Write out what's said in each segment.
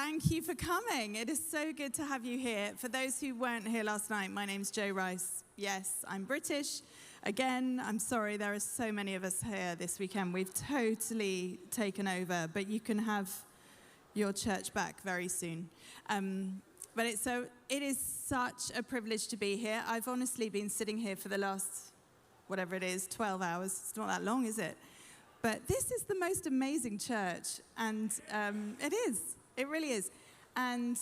Thank you for coming. It is so good to have you here. For those who weren't here last night, my name's Jo Rice. Yes, I'm British. Again, I'm sorry, there are so many of us here this weekend. We've totally taken over, but you can have your church back very soon. But it is such a privilege to be here. I've honestly been sitting here for the last, whatever it is, 12 hours. It's not that long, is it? But this is the most amazing church, and it is. It really is. And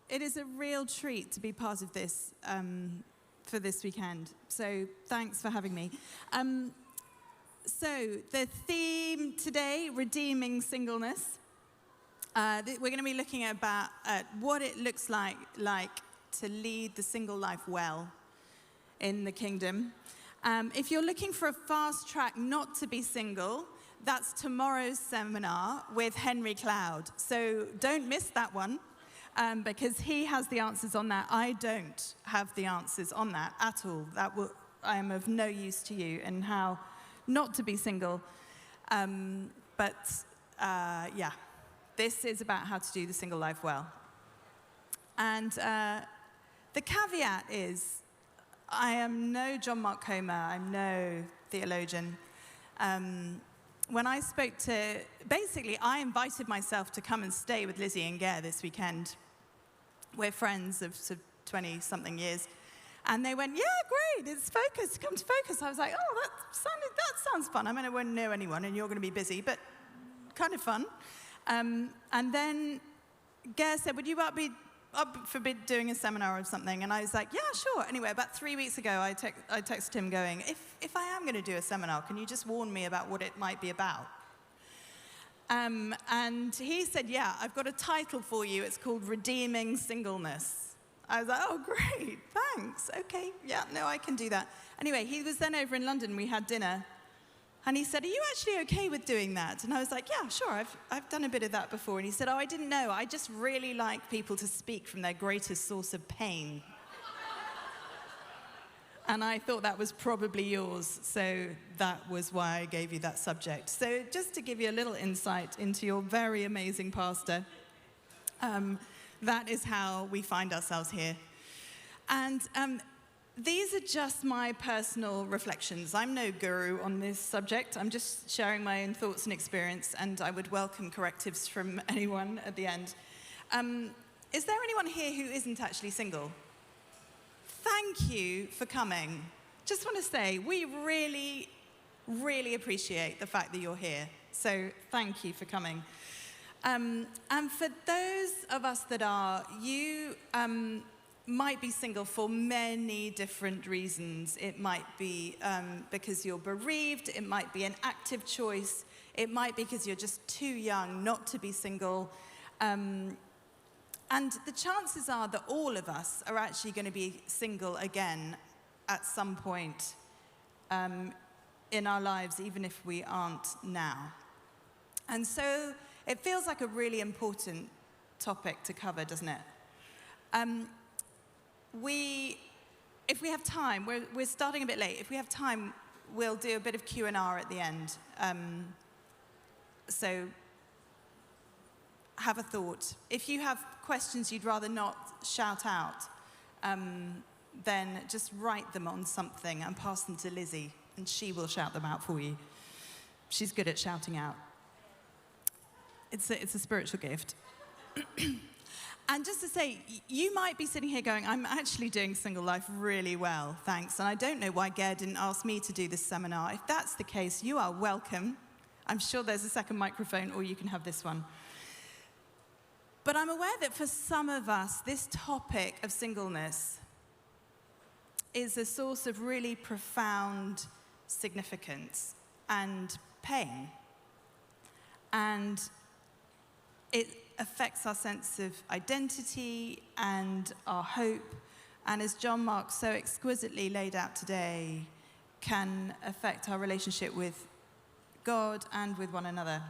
it is a real treat to be part of this for this weekend. So thanks for having me. So the theme today, Redeeming Singleness. We're going to be looking at what it looks like to lead the single life well in the kingdom. If you're looking for a fast track not to be single, that's tomorrow's seminar with Henry Cloud. So don't miss that one, because he has the answers on that. I don't have the answers on that at all. I am of no use to you and how not to be single. This is about how to do the single life well. And the caveat is, I am no John Mark Comer. I'm no theologian. When I spoke to, basically, I invited myself to come and stay with Lizzie and Gare this weekend. We're friends of 20-something years. And they went, yeah, great, it's Focus, come to Focus. I was like, oh, that sounds fun. I mean, I won't know anyone and you're going to be busy, but kind of fun. And then Gare said, would you be up for doing a seminar or something? And I was like, yeah, sure. Anyway, about 3 weeks ago, I texted him going, if I am going to do a seminar, can you just warn me about what it might be about? And he said, yeah, I've got a title for you. It's called Redeeming Singleness. I was like, oh, great, thanks. Okay, yeah, no, I can do that. Anyway, he was then over in London. We had dinner. And he said, are you actually okay with doing that? And I was like, yeah, sure, I've done a bit of that before. And he said, oh, I didn't know. I just really like people to speak from their greatest source of pain. And I thought that was probably yours, so that was why I gave you that subject. So just to give you a little insight into your very amazing pastor, that is how we find ourselves here. And these are just my personal reflections. I'm no guru on this subject. I'm just sharing my own thoughts and experience, and I would welcome correctives from anyone at the end. Is there anyone here who isn't actually single? Thank you for coming. Just want to say, we really, really appreciate the fact that you're here. So thank you for coming. And for those of us that are, you might be single for many different reasons. It might be because you're bereaved. It might be an active choice. It might be because you're just too young not to be single. And the chances are that all of us are actually going to be single again at some point in our lives, even if we aren't now. And so it feels like a really important topic to cover, doesn't it? If we have time, we're starting a bit late. If we have time, we'll do a bit of Q&R at the end. So have a thought. If you have questions you'd rather not shout out, then just write them on something and pass them to Lizzie, and she will shout them out for you. She's good at shouting out. It's a spiritual gift. And just to say, you might be sitting here going, I'm actually doing single life really well, thanks. And I don't know why Gare didn't ask me to do this seminar. If that's the case, you are welcome. I'm sure there's a second microphone, or you can have this one. But I'm aware that for some of us, this topic of singleness is a source of really profound significance and pain. And it affects our sense of identity and our hope, and as John Mark so exquisitely laid out today, can affect our relationship with God and with one another.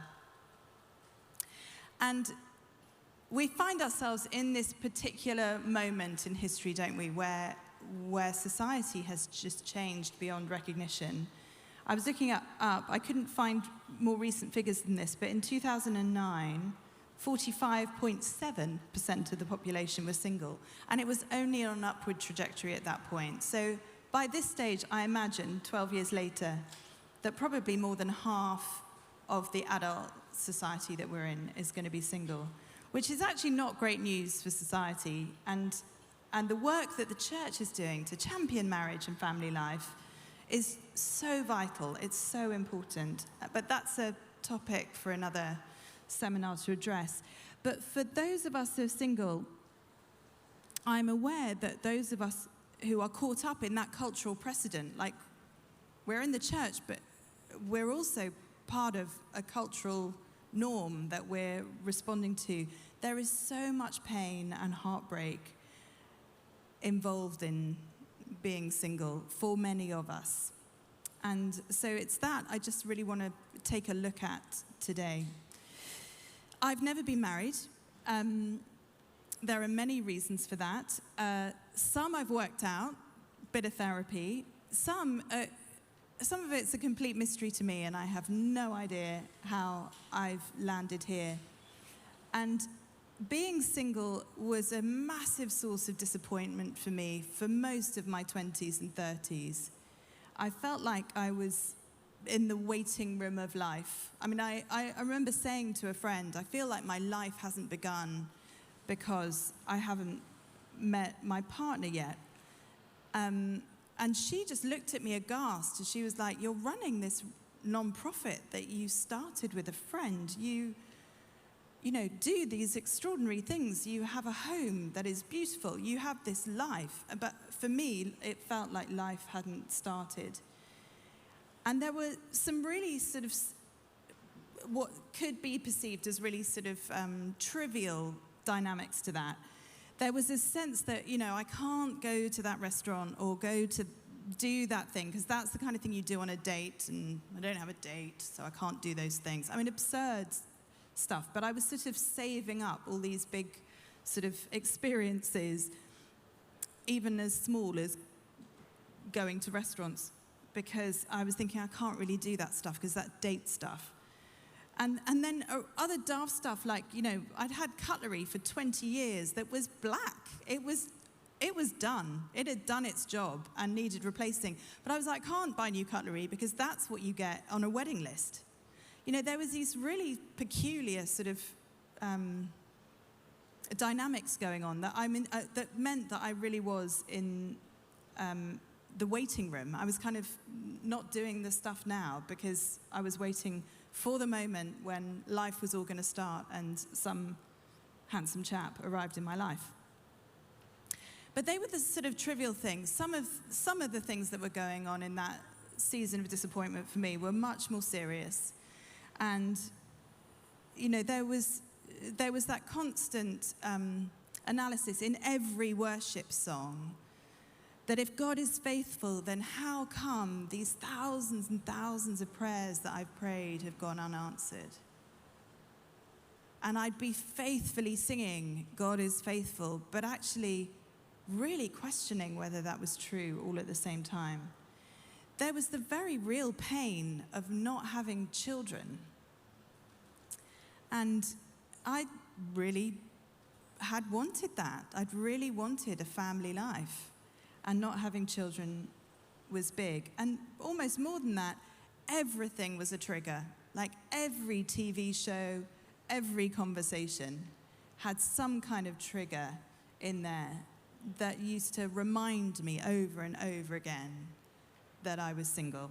And we find ourselves in this particular moment in history, don't we, where society has just changed beyond recognition. I was looking up, I couldn't find more recent figures than this, but in 2009, 45.7% of the population was single. And it was only on an upward trajectory at that point. So by this stage, I imagine, 12 years later, that probably more than half of the adult society that we're in is going to be single, which is actually not great news for society. And the work that the church is doing to champion marriage and family life is so vital. It's so important. But that's a topic for another seminar to address. But for those of us who are single, I'm aware that those of us who are caught up in that cultural precedent, like we're in the church, but we're also part of a cultural norm that we're responding to. There is so much pain and heartbreak involved in being single for many of us. And so it's that I just really want to take a look at today. I've never been married. There are many reasons for that. Some I've worked out, bit of therapy. Some of it's a complete mystery to me, and I have no idea how I've landed here. And being single was a massive source of disappointment for me for most of my 20s and 30s. I felt like I was in the waiting room of life. I mean, I remember saying to a friend, I feel like my life hasn't begun because I haven't met my partner yet. And she just looked at me aghast, and she was like, you're running this non-profit that you started with a friend. You do these extraordinary things. You have a home that is beautiful. You have this life. But for me, it felt like life hadn't started. And there were some really sort of what could be perceived as really sort of trivial dynamics to that. There was this sense that, I can't go to that restaurant or go to do that thing because that's the kind of thing you do on a date, and I don't have a date, so I can't do those things. I mean, absurd stuff, but I was sort of saving up all these big sort of experiences, even as small as going to restaurants, because I was thinking I can't really do that stuff because that date stuff. And then other daft stuff like, I'd had cutlery for 20 years that was black. It was done. It had done its job and needed replacing. But I was like, I can't buy new cutlery because that's what you get on a wedding list. There was these really peculiar sort of dynamics going on that that meant that I really was in the waiting room. I was kind of not doing the stuff now because I was waiting for the moment when life was all going to start and some handsome chap arrived in my life. But they were the sort of trivial things. Some of the things that were going on in that season of disappointment for me were much more serious. And, there was that constant analysis in every worship song that if God is faithful, then how come these thousands and thousands of prayers that I've prayed have gone unanswered? And I'd be faithfully singing, God is faithful, but actually really questioning whether that was true all at the same time. There was the very real pain of not having children. And I really had wanted that. I'd really wanted a family life. And not having children was big. And almost more than that, everything was a trigger. Like every TV show, every conversation had some kind of trigger in there that used to remind me over and over again that I was single.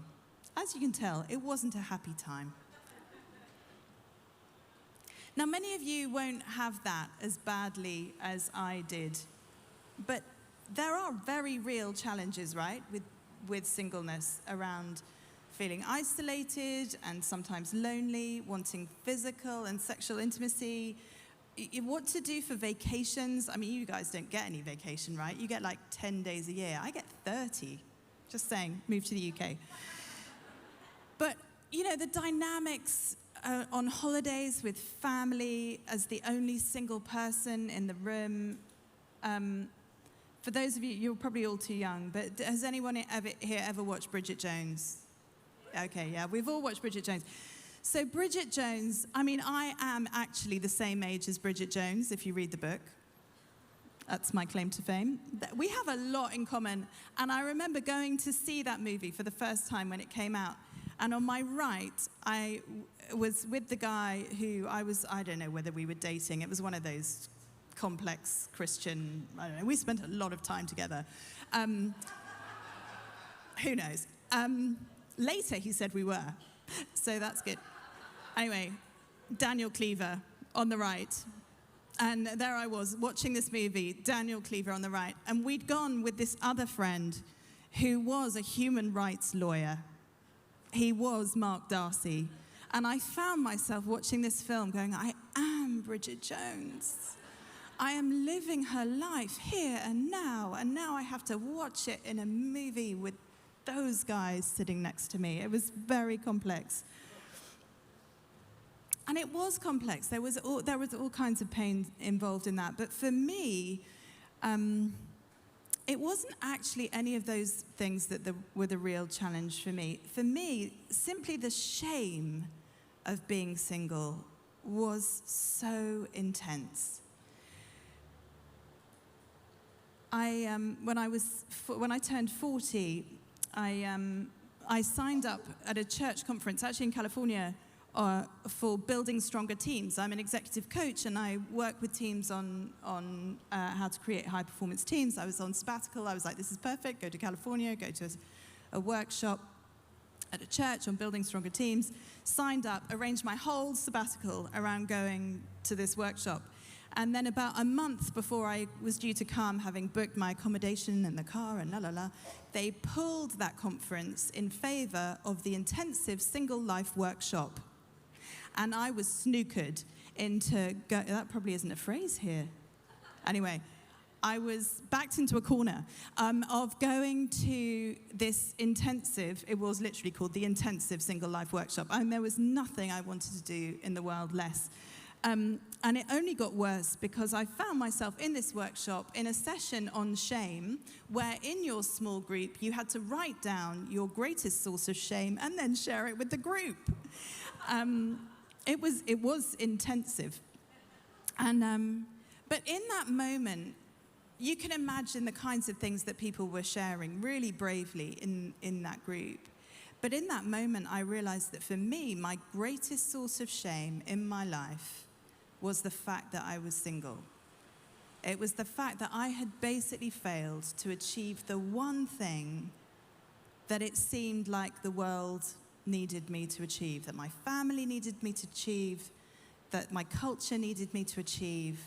As you can tell, it wasn't a happy time. Now, many of you won't have that as badly as I did, but there are very real challenges, right, with singleness around feeling isolated and sometimes lonely, wanting physical and sexual intimacy, what to do for vacations. I mean, you guys don't get any vacation, right? You get like 10 days a year. I get 30. Just saying, move to the UK. But, the dynamics on holidays with family as the only single person in the room. For those of you, you're probably all too young, but has anyone here ever watched Bridget Jones? Okay, yeah, we've all watched Bridget Jones. So Bridget Jones, I am actually the same age as Bridget Jones, if you read the book. That's my claim to fame. We have a lot in common. And I remember going to see that movie for the first time when it came out. And on my right, I was with the guy who I don't know whether we were dating. It was one of those complex Christian, I don't know. We spent a lot of time together. Who knows? Later, he said we were. So that's good. Anyway, Daniel Cleaver on the right. And there I was, watching this movie, Daniel Cleaver on the right. And we'd gone with this other friend who was a human rights lawyer. He was Mark Darcy. And I found myself watching this film going, I am Bridget Jones. I am living her life here and now I have to watch it in a movie with those guys sitting next to me. It was very complex. And it was complex. There was all kinds of pain involved in that. But for me, it wasn't actually any of those things that were the real challenge for me. For me, simply the shame of being single was so intense. When I turned 40, I signed up at a church conference, actually in California, for building stronger teams. I'm an executive coach, and I work with teams on how to create high-performance teams. I was on sabbatical. I was like, this is perfect. Go to California, go to a workshop at a church on building stronger teams. Signed up, arranged my whole sabbatical around going to this workshop. And then about a month before I was due to come, having booked my accommodation and the car and they pulled that conference in favor of the intensive single life workshop. And I was snookered into, that probably isn't a phrase here. Anyway, I was backed into a corner of going to this intensive, it was literally called the Intensive Single Life Workshop. And there was nothing I wanted to do in the world less. And it only got worse because I found myself in this workshop in a session on shame, where in your small group, you had to write down your greatest source of shame and then share it with the group. It was intensive. And, but in that moment, you can imagine the kinds of things that people were sharing really bravely in that group. But in that moment, I realized that for me, my greatest source of shame in my life was the fact that I was single. It was the fact that I had basically failed to achieve the one thing that it seemed like the world needed me to achieve, that my family needed me to achieve, that my culture needed me to achieve,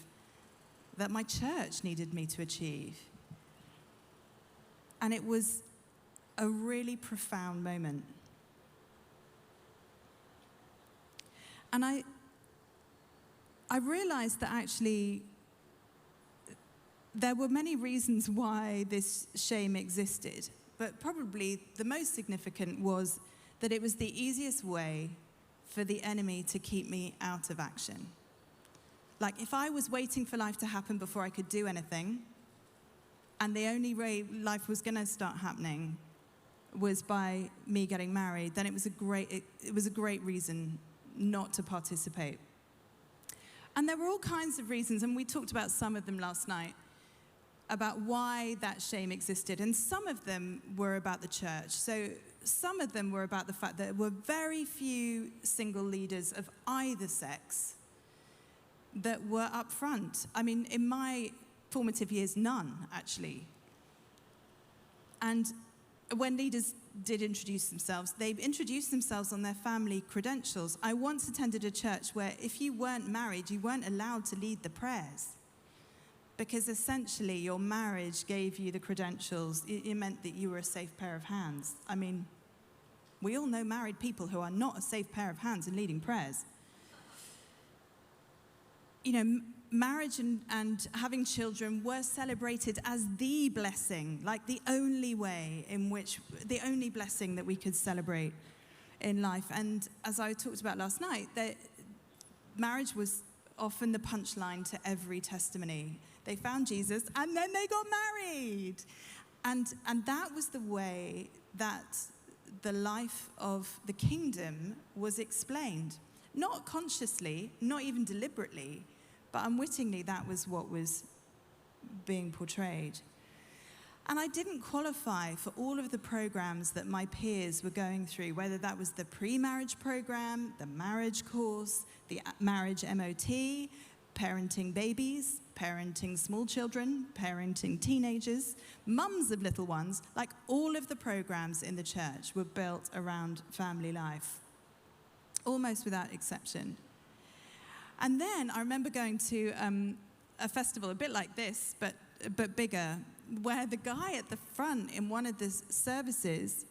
that my church needed me to achieve. And it was a really profound moment. And I realized that actually there were many reasons why this shame existed, but probably the most significant was that it was the easiest way for the enemy to keep me out of action. Like, if I was waiting for life to happen before I could do anything, and the only way life was going to start happening was by me getting married, then it was a great reason not to participate. And there were all kinds of reasons, and we talked about some of them last night, about why that shame existed. And some of them were about the church. So some of them were about the fact that there were very few single leaders of either sex that were up front. I mean, in my formative years, none, actually. And when leaders did introduce themselves, they introduced themselves on their family credentials. I once attended a church where if you weren't married, you weren't allowed to lead the prayers, because essentially your marriage gave you the credentials. It meant that you were a safe pair of hands. I mean, we all know married people who are not a safe pair of hands in leading prayers. You know, marriage and having children were celebrated as the blessing, like the only blessing that we could celebrate in life. And as I talked about last night, that marriage was often the punchline to every testimony. They found Jesus and then they got married. And that was the way that the life of the kingdom was explained. Not consciously, not even deliberately, but unwittingly that was what was being portrayed. And I didn't qualify for all of the programs that my peers were going through, whether that was the pre-marriage program, the marriage course, the marriage MOT, parenting babies, parenting small children, parenting teenagers, mums of little ones. Like, all of the programs in the church were built around family life, almost without exception. And then I remember going to a festival a bit like this, but bigger, where the guy at the front in one of the services,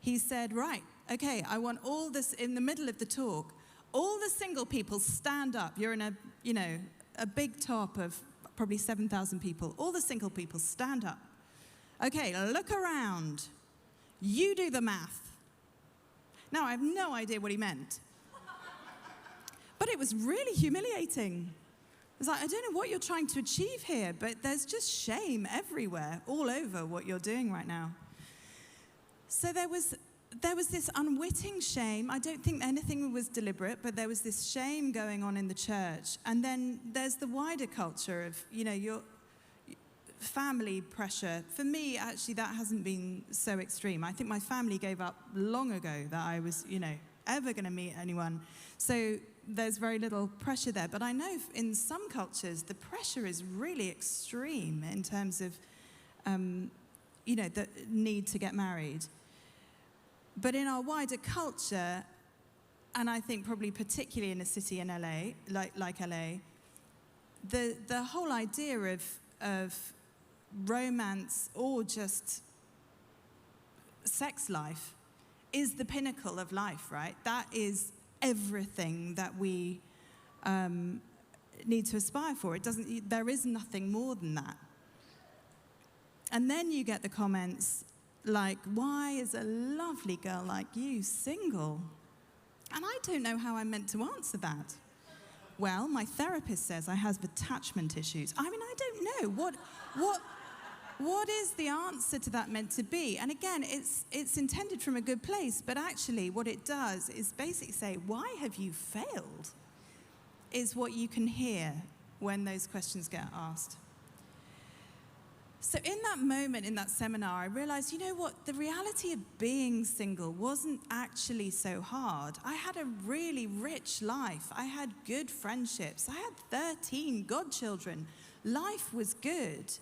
he said, right, okay, I want all this, in the middle of the talk, all the single people stand up. You're in a big top of probably 7,000 people. All the single people stand up. Okay, look around. You do the math. Now, I have no idea what he meant. But it was really humiliating. It's like, I don't know what you're trying to achieve here, but there's just shame everywhere, all over what you're doing right now. So there was this unwitting shame. I don't think anything was deliberate, but there was this shame going on in the church. And then there's the wider culture of, your family pressure. For me, actually, that hasn't been so extreme. I think my family gave up long ago that I was, ever going to meet anyone. So there's very little pressure there. But I know in some cultures, the pressure is really extreme in terms of, the need to get married. But in our wider culture, and I think probably particularly in a city in LA, like LA, the whole idea of romance or just sex life is the pinnacle of life, right? That is everything that we need to aspire for. There is nothing more than that. And then you get the comments like, why is a lovely girl like you single? And I don't know how I'm meant to answer that. Well, my therapist says I have attachment issues. I mean, I don't know. What is the answer to that meant to be? And again, it's intended from a good place, but actually what it does is basically say, why have you failed? Is what you can hear when those questions get asked. So in that moment, in that seminar, I realized, the reality of being single wasn't actually so hard. I had a really rich life. I had good friendships. I had 13 godchildren. Life was good.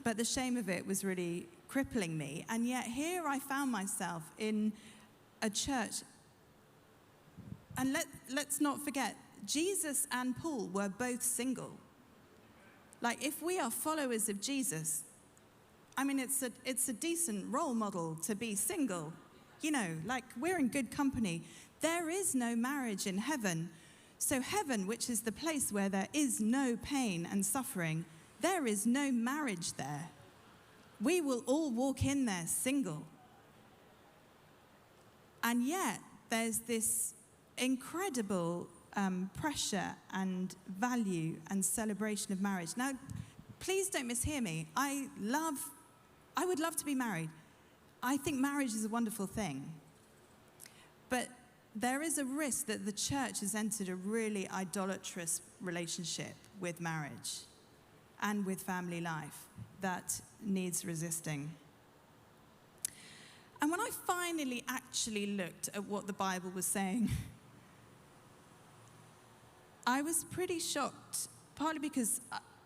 But the shame of it was really crippling me. And yet here I found myself in a church. And let's not forget, Jesus and Paul were both single. Like, if we are followers of Jesus, I mean, it's a decent role model to be single. Like, we're in good company. There is no marriage in heaven. So heaven, which is the place where there is no pain and suffering, there is no marriage there. We will all walk in there single. And yet, there's this incredible pressure and value and celebration of marriage. Now, please don't mishear me. I would love to be married. I think marriage is a wonderful thing. But there is a risk that the church has entered a really idolatrous relationship with marriage and with family life that needs resisting. And when I finally actually looked at what the Bible was saying, I was pretty shocked, partly because,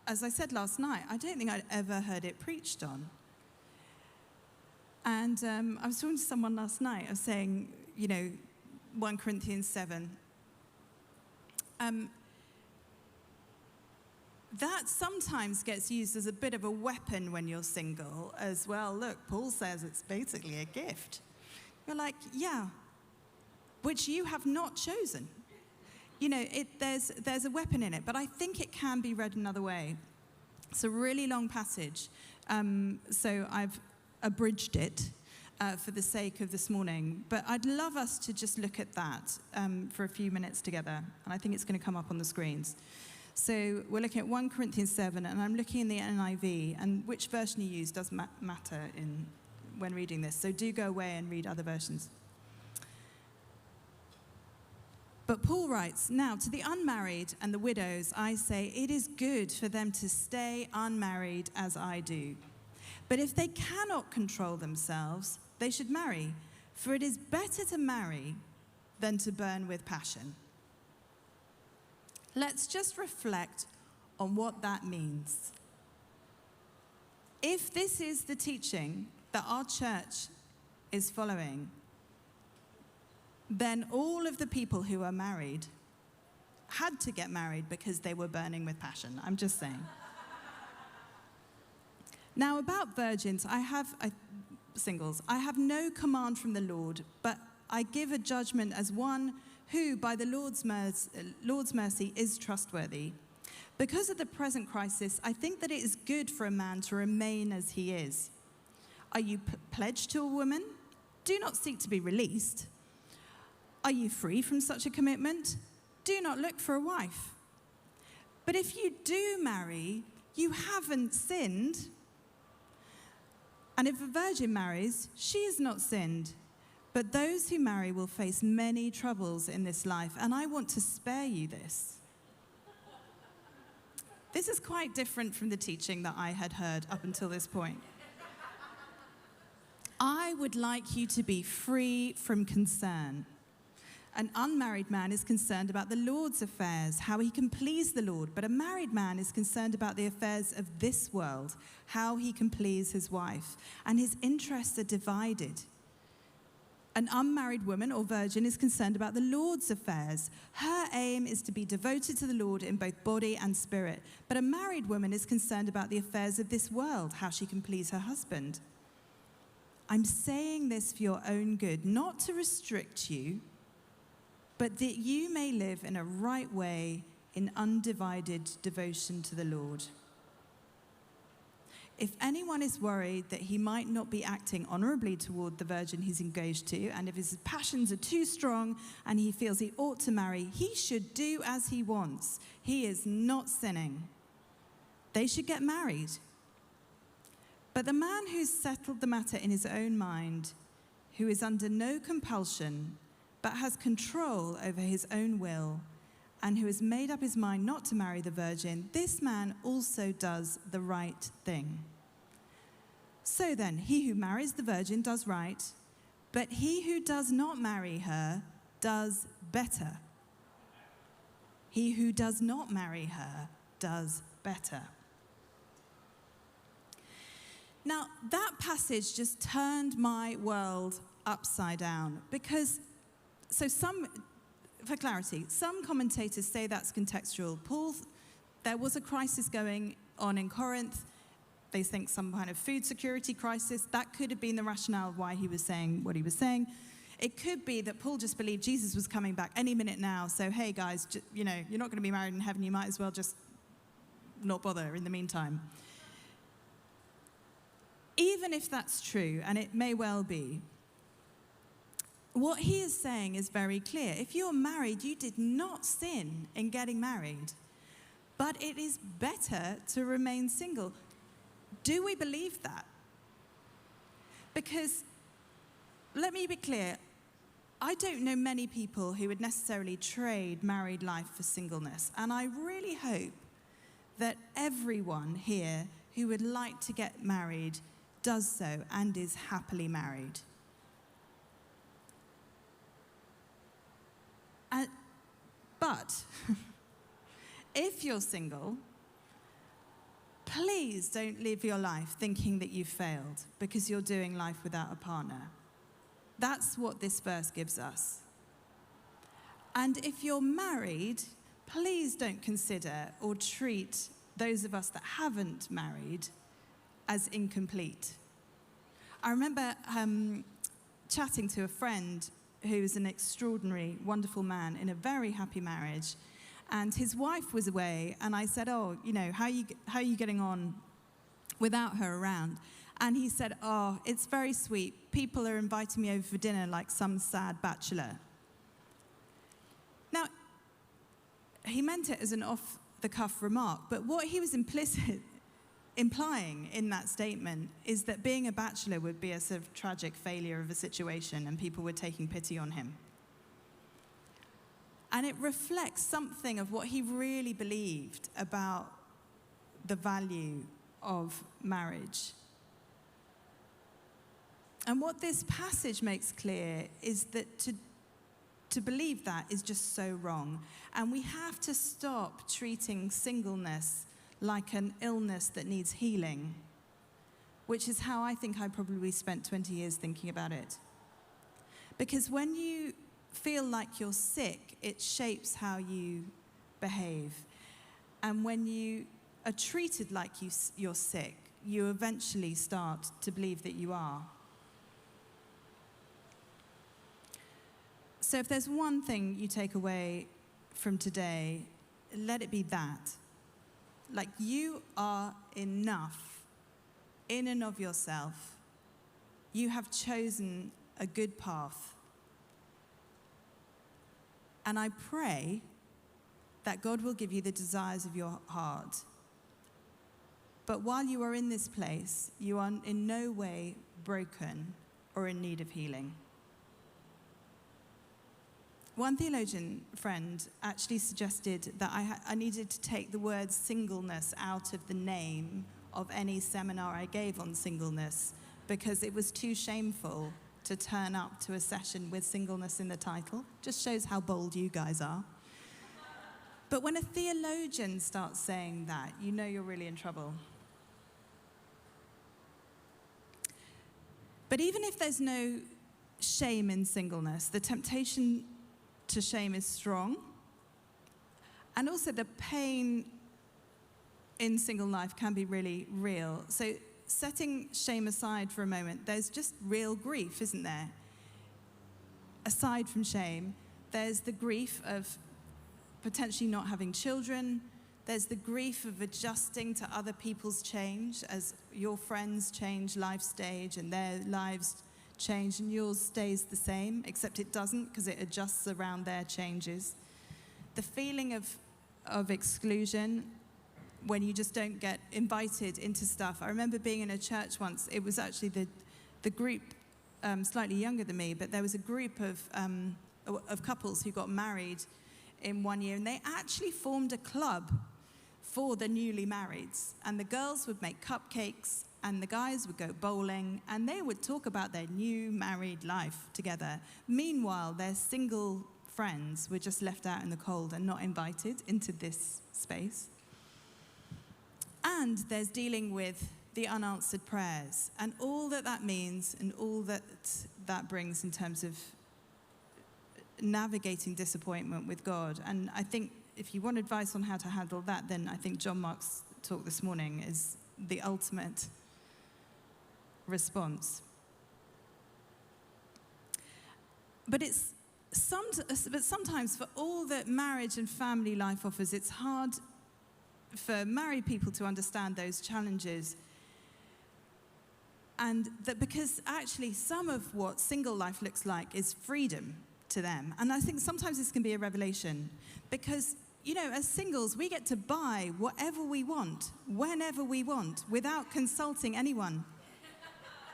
as I said last night, I don't think I'd ever heard it preached on. And I was talking to someone last night, I was saying, 1 Corinthians 7. That sometimes gets used as a bit of a weapon when you're single as well. Look, Paul says it's basically a gift. You're like, yeah, which you have not chosen. There's a weapon in it, but I think it can be read another way. It's a really long passage, so I've abridged it for the sake of this morning. But I'd love us to just look at that for a few minutes together, and I think it's going to come up on the screens. So we're looking at 1 Corinthians 7, and I'm looking in the NIV, and which version you use does matter in when reading this, so do go away and read other versions. But Paul writes, "Now to the unmarried and the widows, I say, it is good for them to stay unmarried as I do. But if they cannot control themselves, they should marry, for it is better to marry than to burn with passion." Let's just reflect on what that means. If this is the teaching that our church is following, then all of the people who are married had to get married because they were burning with passion. I'm just saying. Now, about virgins, singles, I have no command from the Lord, but I give a judgment as one who, by the Lord's mercy, is trustworthy. Because of the present crisis, I think that it is good for a man to remain as he is. Are you pledged to a woman? Do not seek to be released. Are you free from such a commitment? Do not look for a wife. But if you do marry, you haven't sinned. And if a virgin marries, she has not sinned. But those who marry will face many troubles in this life, and I want to spare you this. This is quite different from the teaching that I had heard up until this point. I would like you to be free from concern. An unmarried man is concerned about the Lord's affairs, how he can please the Lord. But a married man is concerned about the affairs of this world, how he can please his wife. And his interests are divided. An unmarried woman or virgin is concerned about the Lord's affairs. Her aim is to be devoted to the Lord in both body and spirit. But a married woman is concerned about the affairs of this world, how she can please her husband. I'm saying this for your own good, not to restrict you, but that you may live in a right way in undivided devotion to the Lord. If anyone is worried that he might not be acting honorably toward the virgin he's engaged to, and if his passions are too strong and he feels he ought to marry, he should do as he wants. He is not sinning. They should get married. But the man who's settled the matter in his own mind, who is under no compulsion, but has control over his own will, and who has made up his mind not to marry the virgin, this man also does the right thing. So then, he who marries the virgin does right, but he who does not marry her does better. He who does not marry her does better. Now, that passage just turned my world upside down because, for clarity, some commentators say that's contextual. There was a crisis going on in Corinth. They think some kind of food security crisis. That could have been the rationale of why he was saying what he was saying. It could be that Paul just believed Jesus was coming back any minute now. So, hey, guys, you're not going to be married in heaven. You might as well just not bother in the meantime. Even if that's true, and it may well be, what he is saying is very clear. If you're married, you did not sin in getting married, but it is better to remain single. Do we believe that? Because, let me be clear, I don't know many people who would necessarily trade married life for singleness, and I really hope that everyone here who would like to get married does so and is happily married. But if you're single, please don't live your life thinking that you've failed because you're doing life without a partner. That's what this verse gives us. And if you're married, please don't consider or treat those of us that haven't married as incomplete. I remember chatting to a friend who's an extraordinary, wonderful man in a very happy marriage, and his wife was away, and I said, how are you getting on without her around? And he said, it's very sweet. People are inviting me over for dinner like some sad bachelor. Now, he meant it as an off-the-cuff remark, but what he was implicitly implying in that statement is that being a bachelor would be a sort of tragic failure of a situation and people were taking pity on him. And it reflects something of what he really believed about the value of marriage. And what this passage makes clear is that to believe that is just so wrong. And we have to stop treating singleness like an illness that needs healing, which is how I think I probably spent 20 years thinking about it. Because when you feel like you're sick, it shapes how you behave. And when you are treated like you're sick, you eventually start to believe that you are. So if there's one thing you take away from today, let it be that. Like, you are enough in and of yourself. You have chosen a good path. And I pray that God will give you the desires of your heart. But while you are in this place, you are in no way broken or in need of healing. One theologian friend actually suggested that I needed to take the word singleness out of the name of any seminar I gave on singleness because it was too shameful to turn up to a session with singleness in the title. Just shows how bold you guys are. But when a theologian starts saying that, you know you're really in trouble. But even if there's no shame in singleness, the temptation to shame is strong. And also the pain in single life can be really real. So setting shame aside for a moment, there's just real grief, isn't there? Aside from shame, there's the grief of potentially not having children. There's the grief of adjusting to other people's change as your friends change life stage and their lives change and yours stays the same, except it doesn't because it adjusts around their changes. The feeling of exclusion when you just don't get invited into stuff. I remember being in a church once. It was actually the group, slightly younger than me, but there was a group of couples who got married in 1 year, and they actually formed a club for the newly marrieds. And the girls would make cupcakes, and the guys would go bowling, and they would talk about their new married life together. Meanwhile, their single friends were just left out in the cold and not invited into this space. And there's dealing with the unanswered prayers and all that that means and all that that brings in terms of navigating disappointment with God. And I think if you want advice on how to handle that, then I think John Mark's talk this morning is the ultimate response. But sometimes for all that marriage and family life offers, it's hard for married people to understand those challenges. And that because actually some of what single life looks like is freedom to them. And I think sometimes this can be a revelation because, you know, as singles, we get to buy whatever we want, whenever we want, without consulting anyone.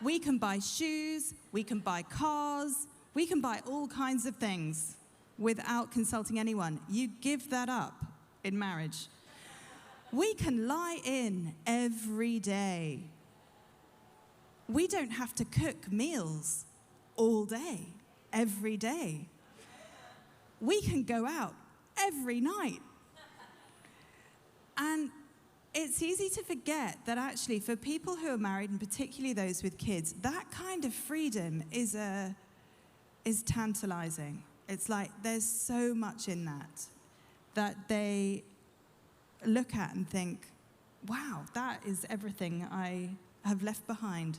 We can buy shoes, we can buy cars, we can buy all kinds of things without consulting anyone. You give that up in marriage. We can lie in every day. We don't have to cook meals all day, every day. We can go out every night. And it's easy to forget that actually for people who are married, and particularly those with kids, that kind of freedom is tantalizing. It's like there's so much in that they look at and think, wow, that is everything I have left behind.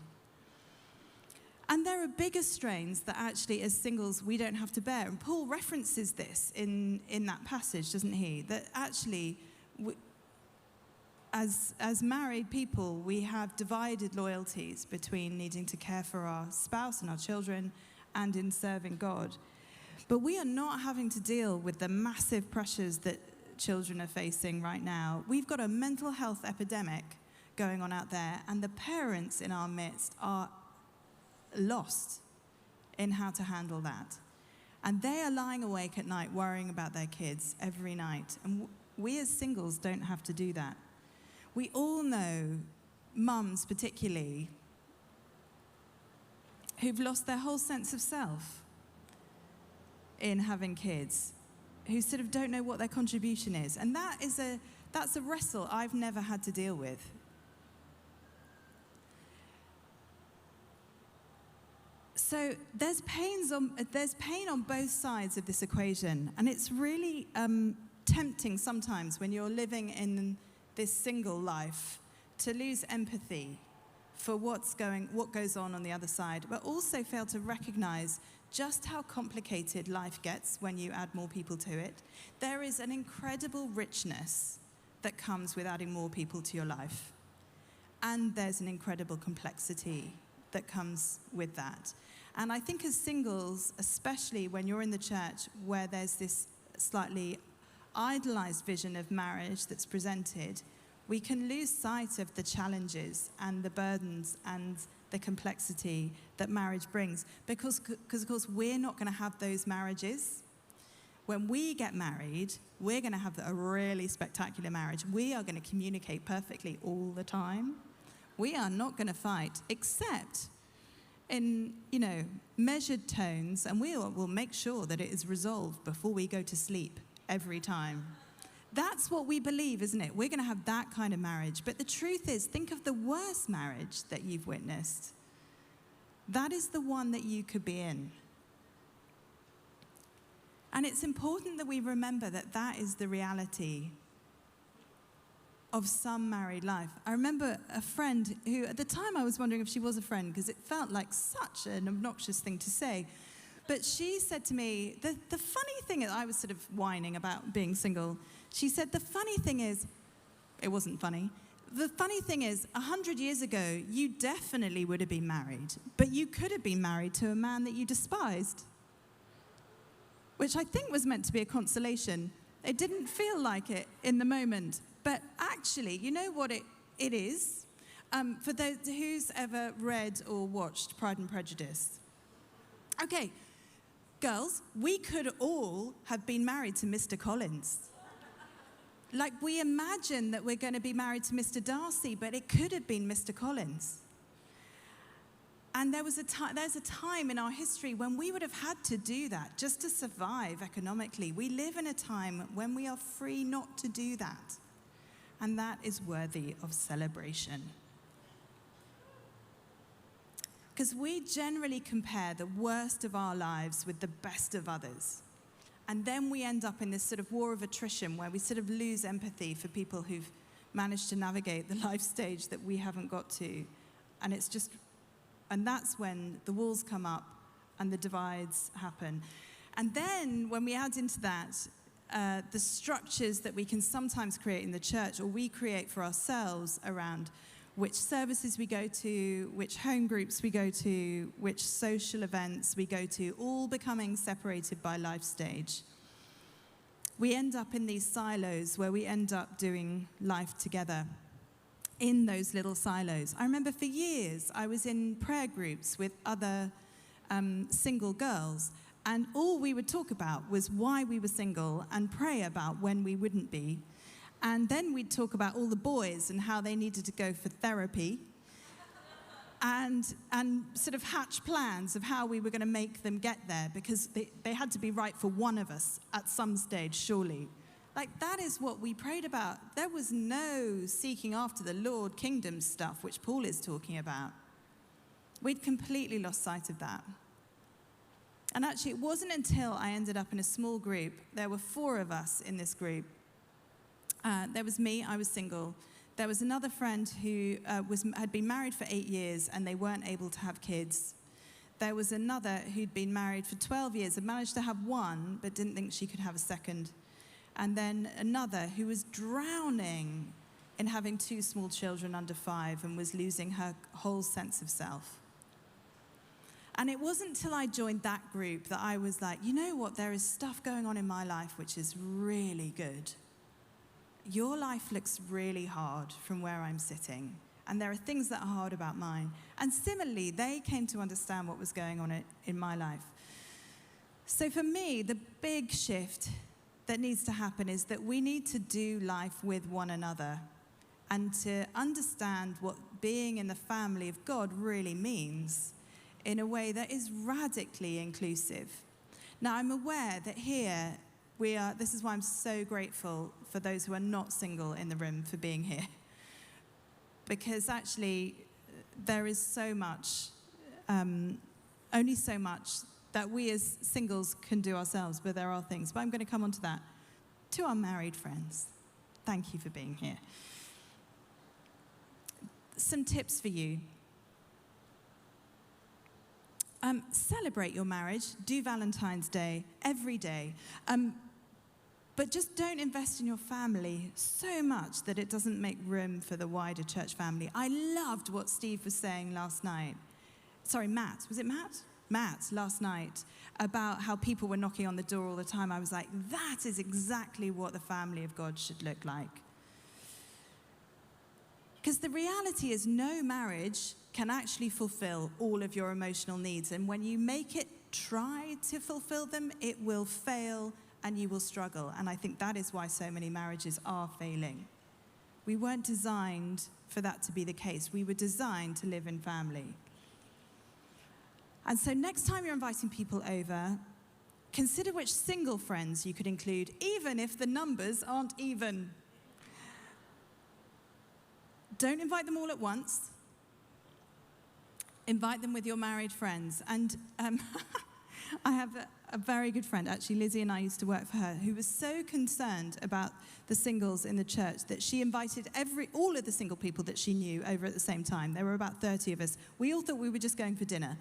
And there are bigger strains that actually as singles we don't have to bear. And Paul references this in that passage, doesn't he? That actually as married people, we have divided loyalties between needing to care for our spouse and our children and in serving God. But we are not having to deal with the massive pressures that children are facing right now. We've got a mental health epidemic going on out there, and the parents in our midst are lost in how to handle that. And they are lying awake at night worrying about their kids every night. And we as singles don't have to do that. We all know mums particularly who've lost their whole sense of self in having kids, who sort of don't know what their contribution is. And that's a wrestle I've never had to deal with. So there's pain on both sides of this equation, and it's really tempting sometimes when you're living in this single life to lose empathy for what goes on the other side, but also fail to recognize just how complicated life gets when you add more people to it. There is an incredible richness that comes with adding more people to your life, and there's an incredible complexity that comes with that. And I think as singles, especially when you're in the church where there's this slightly idolized vision of marriage that's presented, we can lose sight of the challenges and the burdens and the complexity that marriage brings. Because of course, we're not going to have those marriages. When we get married, we're going to have a really spectacular marriage. We are going to communicate perfectly all the time. We are not going to fight, except in, measured tones, and we'll make sure that it is resolved before we go to sleep every time. That's what we believe, isn't it? We're going to have that kind of marriage. But the truth is, think of the worst marriage that you've witnessed. That is the one that you could be in. And it's important that we remember that that is the reality of some married life. I remember a friend who, at the time I was wondering if she was a friend, because it felt like such an obnoxious thing to say. But she said to me, the funny thing is, I was sort of whining about being single. She said, the funny thing is, it wasn't funny. The funny thing is, 100 years ago, you definitely would have been married, but you could have been married to a man that you despised. Which I think was meant to be a consolation. It didn't feel like it in the moment. But actually, you know what it is? For those who's ever read or watched Pride and Prejudice. Okay, girls, we could all have been married to Mr. Collins. Like, we imagine that we're going to be married to Mr. Darcy, but it could have been Mr. Collins. And there's a time in our history when we would have had to do that just to survive economically. We live in a time when we are free not to do that. And that is worthy of celebration. Because we generally compare the worst of our lives with the best of others. And then we end up in this sort of war of attrition where we sort of lose empathy for people who've managed to navigate the life stage that we haven't got to. And that's when the walls come up and the divides happen. And then when we add into that the structures that we can sometimes create in the church, or we create for ourselves, around which services we go to, which home groups we go to, which social events we go to, all becoming separated by life stage. We end up in these silos where we end up doing life together in those little silos. I remember for years I was in prayer groups with other single girls, and all we would talk about was why we were single and pray about when we wouldn't be. And then we'd talk about all the boys and how they needed to go for therapy and sort of hatch plans of how we were going to make them get there, because they had to be right for one of us at some stage, surely. Like, that is what we prayed about. There was no seeking after the Lord kingdom stuff, which Paul is talking about. We'd completely lost sight of that. And actually, it wasn't until I ended up in a small group. There were 4 of us in this group. There was me, I was single. There was another friend who had been married for 8 years and they weren't able to have kids. There was another who'd been married for 12 years and managed to have one, but didn't think she could have a second. And then another who was drowning in having 2 small children under 5 and was losing her whole sense of self. And it wasn't until I joined that group that I was like, you know what, there is stuff going on in my life which is really good. your life looks really hard from where I'm sitting, and there are things that are hard about mine. And similarly, they came to understand what was going on in my life. So for me, the big shift that needs to happen is that we need to do life with one another and to understand what being in the family of God really means in a way that is radically inclusive. Now, I'm aware that here this is why I'm so grateful for those who are not single in the room for being here. Because actually, there is so much, only so much that we as singles can do ourselves, but there are things. But I'm going to come on to that. To our married friends, thank you for being here. Some tips for you. Celebrate your marriage. Do Valentine's Day every day. But just don't invest in your family so much that it doesn't make room for the wider church family. I loved what Steve was saying last night. Sorry, Matt. Was it Matt? Matt, last night, about how people were knocking on the door all the time. I was like, that is exactly what the family of God should look like. Because the reality is no marriage can actually fulfill all of your emotional needs. And when you make it try to fulfill them, it will fail and you will struggle. And I think that is why so many marriages are failing. We weren't designed for that to be the case. We were designed to live in family. And so next time you're inviting people over, consider which single friends you could include, even if the numbers aren't even. Don't invite them all at once. Invite them with your married friends. And I have a very good friend, actually, Lizzie and I used to work for her, who was so concerned about the singles in the church that she invited all of the single people that she knew over at the same time. There were about 30 of us. We all thought we were just going for dinner.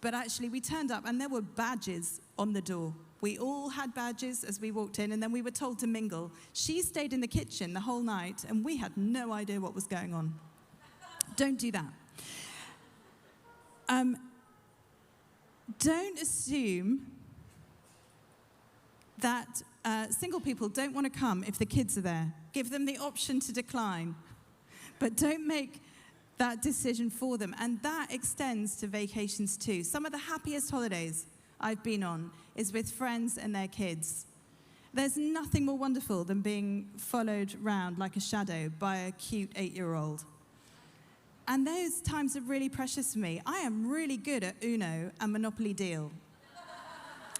But actually, we turned up, and there were badges on the door. We all had badges as we walked in, and then we were told to mingle. She stayed in the kitchen the whole night, and we had no idea what was going on. Don't do that. Don't assume that single people don't want to come if the kids are there. Give them the option to decline. But don't make that decision for them. And that extends to vacations too. Some of the happiest holidays I've been on is with friends and their kids. There's nothing more wonderful than being followed round like a shadow by a cute 8-year-old. And those times are really precious for me. I am really good at Uno and Monopoly Deal.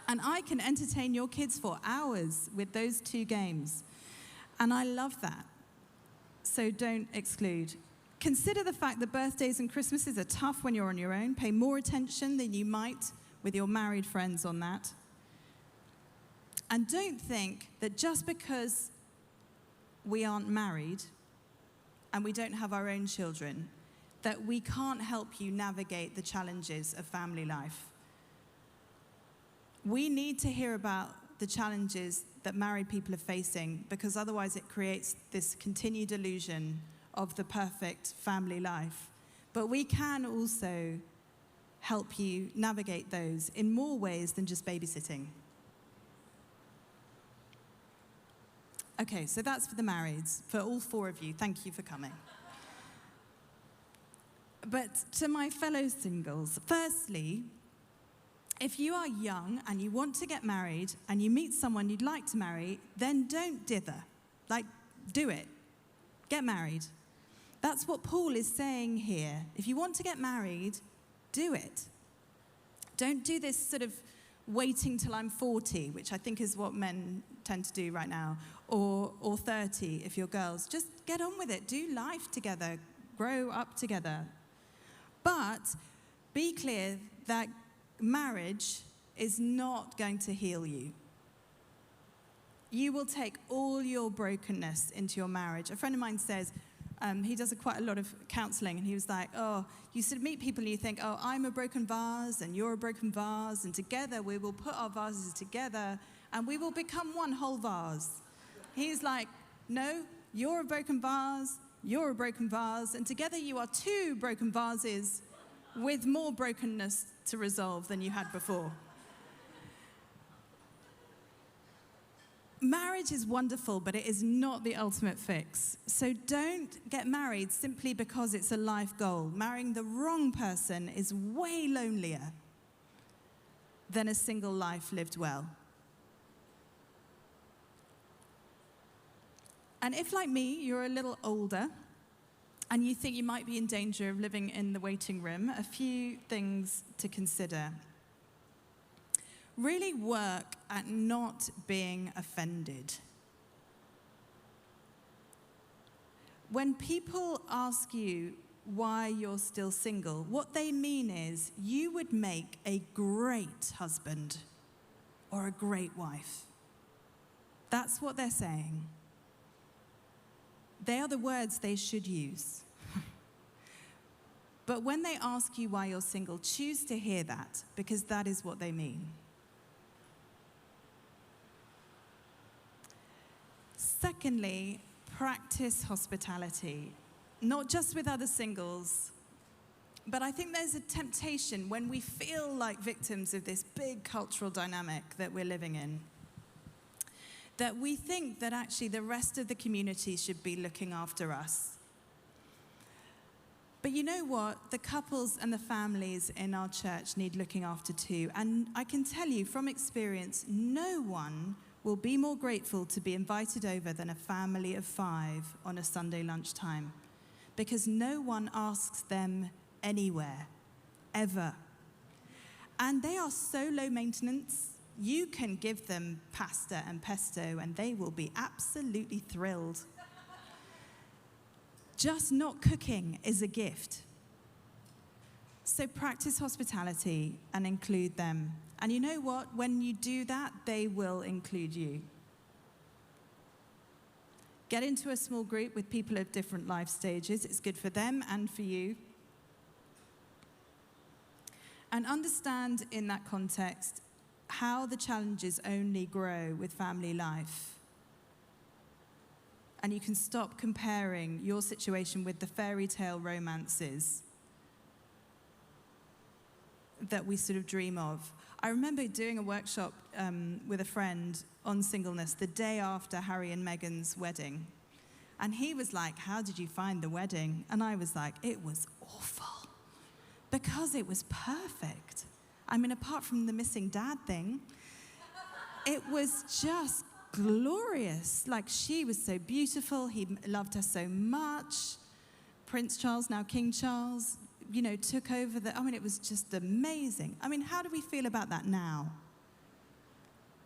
And I can entertain your kids for hours with those two games. And I love that. So don't exclude. Consider the fact that birthdays and Christmases are tough when you're on your own. Pay more attention than you might with your married friends on that. And don't think that just because we aren't married and we don't have our own children, that we can't help you navigate the challenges of family life. We need to hear about the challenges that married people are facing, because otherwise it creates this continued illusion of the perfect family life. But we can also help you navigate those in more ways than just babysitting. Okay, so that's for the marrieds, for all 4 of you. Thank you for coming. But to my fellow singles, firstly, if you are young and you want to get married and you meet someone you'd like to marry, then don't dither. Do it. Get married. That's what Paul is saying here. If you want to get married, do it. Don't do this sort of waiting till I'm 40, which I think is what men tend to do right now, or 30 if you're girls. Just get on with it. Do life together. Grow up together. But be clear that marriage is not going to heal you. You will take all your brokenness into your marriage. A friend of mine says, he does quite a lot of counseling, and he was like, you sort of meet people and you think, I'm a broken vase and you're a broken vase, and together we will put our vases together and we will become one whole vase. He's like, no, you're a broken vase, you're a broken vase, and together you are 2 broken vases with more brokenness to resolve than you had before. marriage is wonderful, but it is not the ultimate fix. So don't get married simply because it's a life goal. Marrying the wrong person is way lonelier than a single life lived well. And if, like me, you're a little older and you think you might be in danger of living in the waiting room, a few things to consider. Really work at not being offended. When people ask you why you're still single, what they mean is you would make a great husband or a great wife. That's what they're saying. They are the words they should use. But when they ask you why you're single, choose to hear that, because that is what they mean. Secondly, practice hospitality, not just with other singles, but I think there's a temptation when we feel like victims of this big cultural dynamic that we're living in, that we think that actually the rest of the community should be looking after us. But you know what? The couples and the families in our church need looking after too. And I can tell you from experience, no one will be more grateful to be invited over than a family of 5 on a Sunday lunchtime, because no one asks them anywhere, ever. And they are so low maintenance. You can give them pasta and pesto and they will be absolutely thrilled. Just not cooking is a gift. So practice hospitality and include them. And you know what? When you do that, they will include you. Get into a small group with people of different life stages. It's good for them and for you. And understand in that context how the challenges only grow with family life. And you can stop comparing your situation with the fairy tale romances that we sort of dream of. I remember doing a workshop with a friend on singleness the day after Harry and Meghan's wedding. And he was like, "How did you find the wedding?" And I was like, "It was awful." Because it was perfect. I mean, apart from the missing dad thing, it was just glorious. Like, she was so beautiful. He loved her so much. Prince Charles, now King Charles, took over it was just amazing. I mean, how do we feel about that now?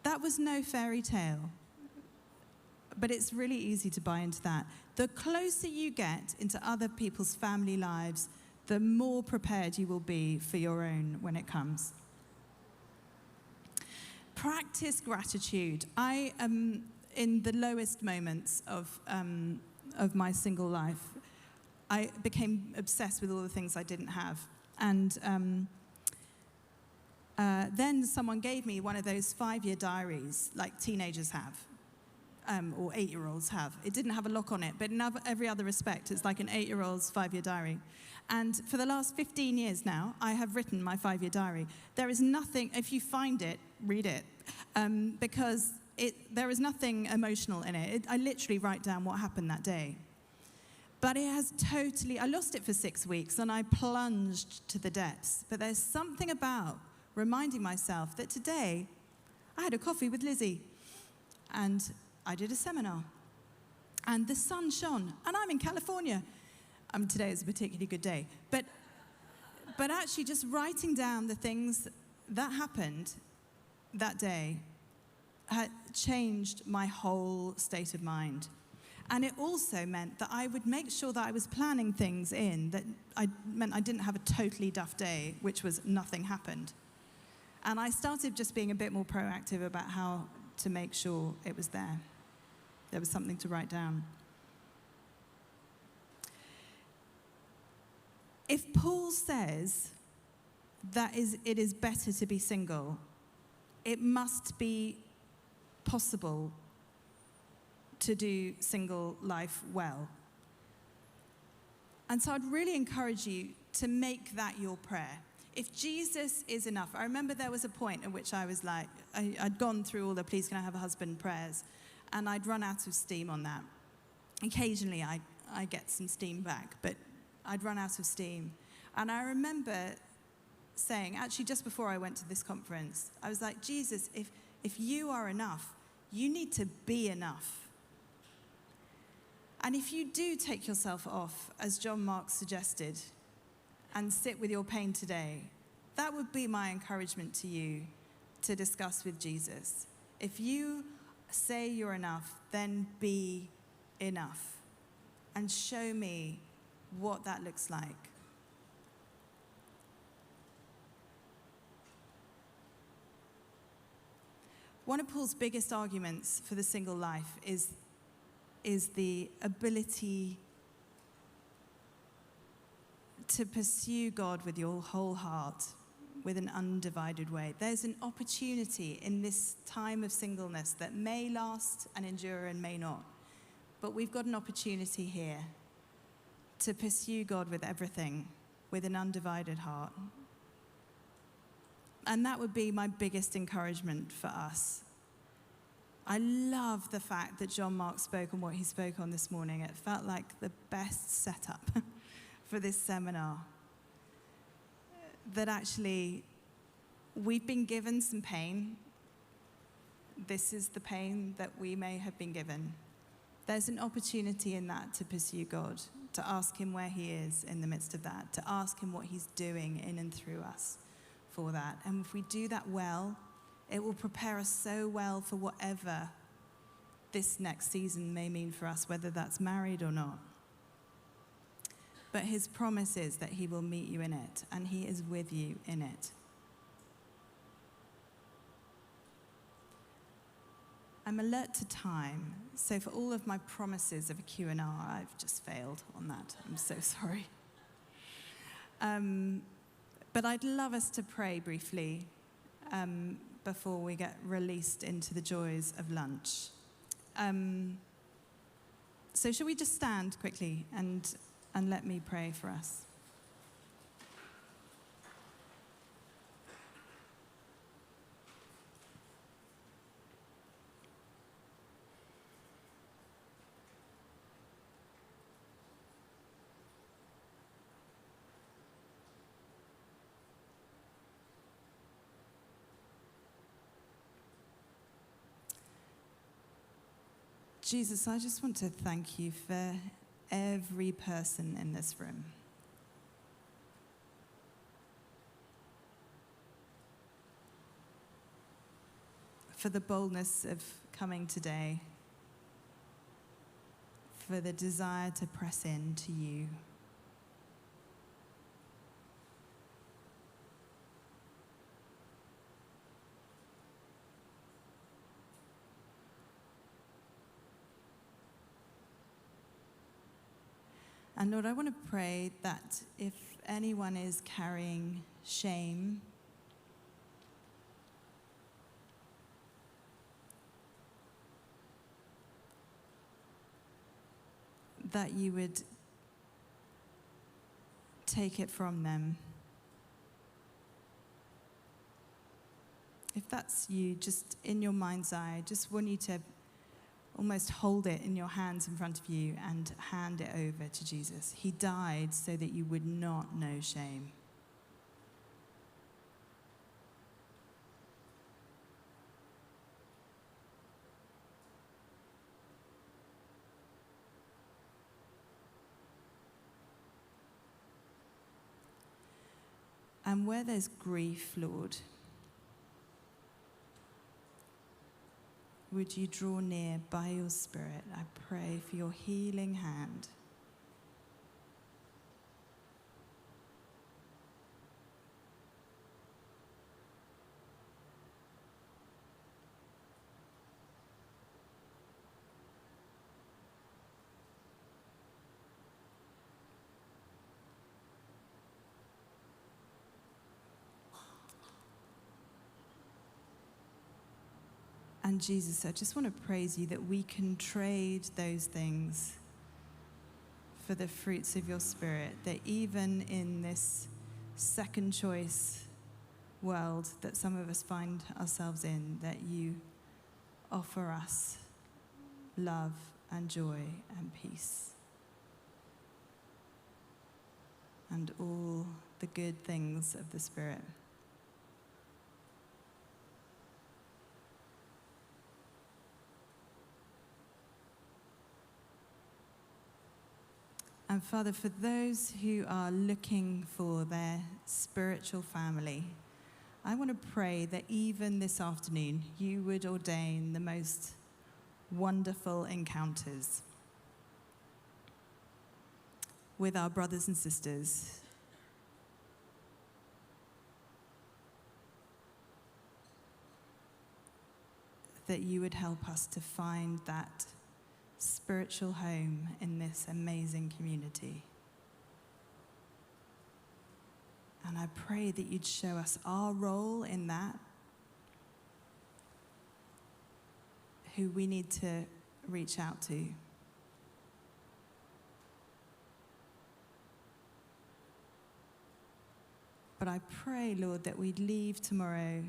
That was no fairy tale. But it's really easy to buy into that. The closer you get into other people's family lives, the more prepared you will be for your own when it comes. Practice gratitude. I am in the lowest moments of my single life. I became obsessed with all the things I didn't have. And then someone gave me one of those 5-year diaries like teenagers have, or 8-year-olds have. It didn't have a lock on it, but in every other respect, it's like an 8-year-old's 5-year diary. And for the last 15 years now, I have written my 5-year diary. There is nothing, if you find it, read it, because there is nothing emotional in it. I literally write down what happened that day. But it has totally, I lost it for 6 weeks and I plunged to the depths. But there's something about reminding myself that today I had a coffee with Lizzie and I did a seminar and the sun shone and I'm in California. Today is a particularly good day. But actually just writing down the things that happened that day had changed my whole state of mind. And it also meant that I would make sure that I was planning things in that meant I didn't have a totally duff day, which was nothing happened. And I started just being a bit more proactive about how to make sure it was there. There was something to write down. If Paul says that it is better to be single, it must be possible to do single life well. And so I'd really encourage you to make that your prayer. If Jesus is enough, I remember there was a point at which I was like, I'd gone through all the please can I have a husband prayers. And I'd run out of steam on that. Occasionally I get some steam back, but I'd run out of steam. And I remember saying, actually just before I went to this conference, I was like, Jesus, if you are enough, you need to be enough. And if you do take yourself off, as John Mark suggested, and sit with your pain today, that would be my encouragement to you to discuss with Jesus. If you say you're enough, then be enough. And show me what that looks like. One of Paul's biggest arguments for the single life is the ability to pursue God with your whole heart, with an undivided way. There's an opportunity in this time of singleness that may last and endure and may not. But we've got an opportunity here to pursue God with everything, with an undivided heart. And that would be my biggest encouragement for us. I love the fact that John Mark spoke on what he spoke on this morning. It felt like the best setup for this seminar. That actually, we've been given some pain. This is the pain that we may have been given. There's an opportunity in that to pursue God, to ask him where he is in the midst of that, to ask him what he's doing in and through us for that. And if we do that well, it will prepare us so well for whatever this next season may mean for us, whether that's married or not. But his promise is that he will meet you in it, and he is with you in it. I'm alert to time, so for all of my promises of a Q&R, I've just failed on that. I'm so sorry. But I'd love us to pray briefly before we get released into the joys of lunch. So shall we just stand quickly and let me pray for us? Jesus, I just want to thank you for every person in this room. For the boldness of coming today, for the desire to press in to you. And Lord, I want to pray that if anyone is carrying shame, that you would take it from them. If that's you, just in your mind's eye, I just want you to almost hold it in your hands in front of you and hand it over to Jesus. He died so that you would not know shame. And where there's grief, Lord, would you draw near by your Spirit? I pray for your healing hand. And Jesus, I just want to praise you that we can trade those things for the fruits of your Spirit, that even in this second choice world that some of us find ourselves in, that you offer us love and joy and peace, and all the good things of the Spirit. And Father, for those who are looking for their spiritual family, I want to pray that even this afternoon, you would ordain the most wonderful encounters with our brothers and sisters, that you would help us to find that spiritual home in this amazing community. And I pray that you'd show us our role in that, who we need to reach out to. But I pray, Lord, that we'd leave tomorrow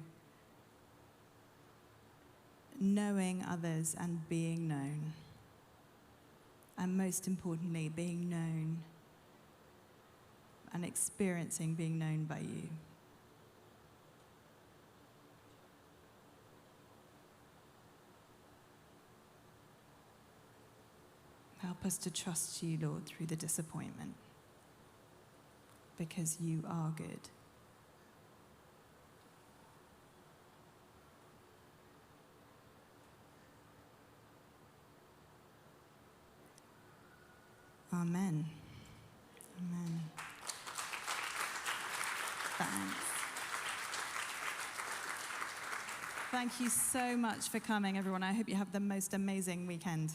knowing others and being known. And most importantly, being known and experiencing being known by you. Help us to trust you, Lord, through the disappointment, because you are good. Amen. Amen. Thanks. Thank you so much for coming, everyone. I hope you have the most amazing weekend.